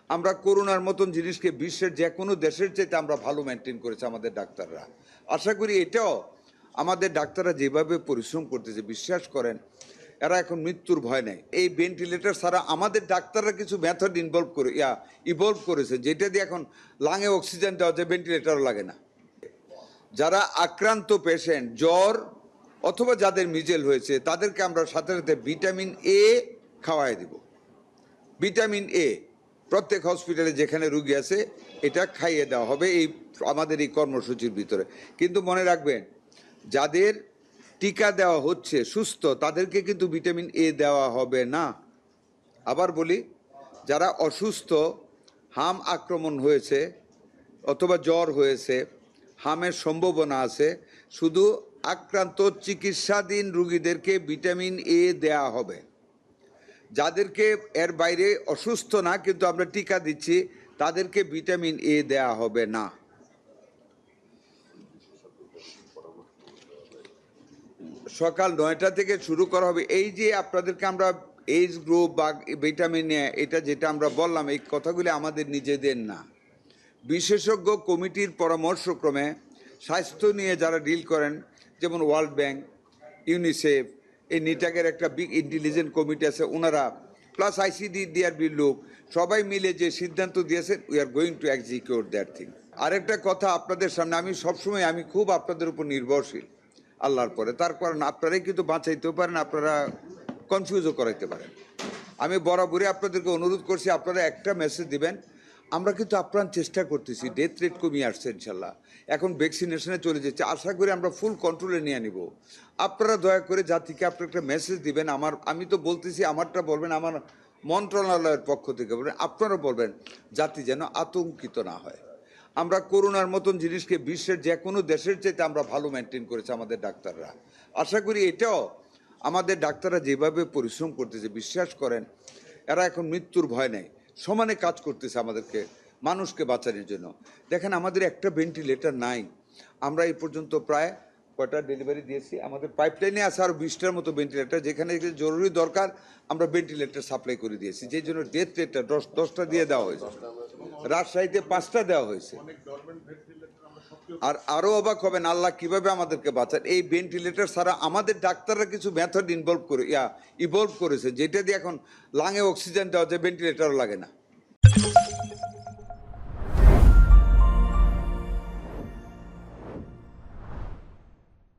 আমরা করোনার মতন জিনিসকে বিশ্বের যে কোনো দেশের চাইতে আমরা ভালো মেনটেন করেছি আমাদের ডাক্তাররা। আশা করি এটাও আমাদের ডাক্তাররা যেভাবে পরিশ্রম করতেছে, বিশ্বাস করেন এরা এখন মৃত্যুর ভয় নেই। এই ভেন্টিলেটর ছাড়া আমাদের ডাক্তাররা কিছু মেথড ইভলভ করেছে, যেটা দিয়ে এখন লাঙে অক্সিজেন দেওয়া যায়, ভেন্টিলেটরও লাগে না। যারা আক্রান্ত পেশেন্ট, জ্বর অথবা যাদের মিজেল হয়েছে, তাদেরকে আমরা সাথে সাথে ভিটামিন এ খাওয়াই দিব। ভিটামিন এ প্রত্যেক হসপিটালে যেখানে রুগী আছে এটা খাইয়ে দেওয়া হবে এই আমাদের এই কর্মসূচির ভিতরে। কিন্তু মনে রাখবেন, যাদের টিকা দেওয়া হচ্ছে সুস্থ, তাদেরকে কিন্তু ভিটামিন এ দেওয়া হবে না। আবার বলি, যারা অসুস্থ, হাম আক্রমণ হয়েছে অথবা জ্বর হয়েছে, হামের সম্ভাবনা আছে, শুধু আক্রান্ত চিকিৎসাধীন রুগীদেরকে ভিটামিন এ দেওয়া হবে। যাদেরকে এর বাইরে অসুস্থ না কিন্তু আমরা টিকা দিচ্ছি, তাদেরকে ভিটামিন এ দেওয়া হবে না। সকাল 9টা থেকে শুরু করা হবে। এই যে আপনাদেরকে আমরা এইজ গ্রুপ বা ভিটামিন এ, এটা যেটা আমরা বললাম, এই কথাগুলি আমাদের নিজেদের না, বিশেষজ্ঞ কমিটির পরামর্শক্রমে স্বাস্থ্য নিয়ে যারা ডিল করেন, যেমন ওয়ার্ল্ড ব্যাংক, ইউনিসেফ, এই নিটাকের একটা বিগ ইন্টেলিজেন্ট কমিটি আছে, ওনারা প্লাস আইসিডি ডিআরবির লোক সবাই মিলে যে সিদ্ধান্ত দিয়েছেন, we are going to execute that thing. আরেকটা কথা আপনাদের সামনে, আমি খুব আপনাদের উপর নির্ভরশীল আল্লাহর পরে। তার কারণ আপনারাই কিন্তু বাঁচাইতেও পারেন, আপনারা কনফিউজও করাইতে পারেন। আমি বরাবরই আপনাদেরকে অনুরোধ করছি, আপনারা একটা মেসেজ দিবেন, আমরা কিন্তু আপ্রাণ চেষ্টা করতেছি, ডেথ রেট কমিয়ে আসছে ইনশাল্লাহ, এখন ভ্যাকসিনেশনে চলে যাচ্ছে, আশা করি আমরা ফুল কন্ট্রোলে নিয়ে নিব। আপনারা দয়া করে জাতিকে আপনার একটা মেসেজ দিবেন। আমি তো বলতেছি, আমারটা বলবেন, আমার মন্ত্রণালয়ের পক্ষ থেকে বলবেন, আপনারা বলবেন, জাতি যেন আতঙ্কিত না হয়। আমরা করোনার মতন জিনিসকে বিশ্বের যে কোনো দেশের চাইতে আমরা ভালো মেনটেন করেছি আমাদের ডাক্তাররা। আশা করি এটাও আমাদের ডাক্তাররা যেভাবে পরিশ্রম করতেছে, বিশ্বাস করেন এরা এখন মৃত্যুর ভয় নেই, সমানে কাজ করতেছে আমাদেরকে মানুষকে বাঁচানোর জন্য। দেখেন, আমাদের একটা ভেন্টিলেটর নাই। আমরা এই পর্যন্ত প্রায় কয়টা ডেলিভারি দিয়েছি, আমাদের পাইপলাইনে আছে আরও 20টার মতো ভেন্টিলেটর, যেখানে জরুরি দরকার আমরা ভেন্টিলেটর সাপ্লাই করে দিয়েছি, যেই জন্য ডেথ রেটটা 10টা দিয়ে দেওয়া হয়েছে, রাজশাহীতে 5টা দেওয়া হয়েছে। আর আরও অবাক হবেন আল্লাহ কিভাবে আমাদেরকে বাঁচান। এই ভেন্টিলেটর ছাড়া আমাদের ডাক্তাররা কিছু মেথড ইভলভ করেছে, যেটা দিয়ে এখন লাঙে অক্সিজেন দেওয়া যায়, ভেন্টিলেটরও লাগে না।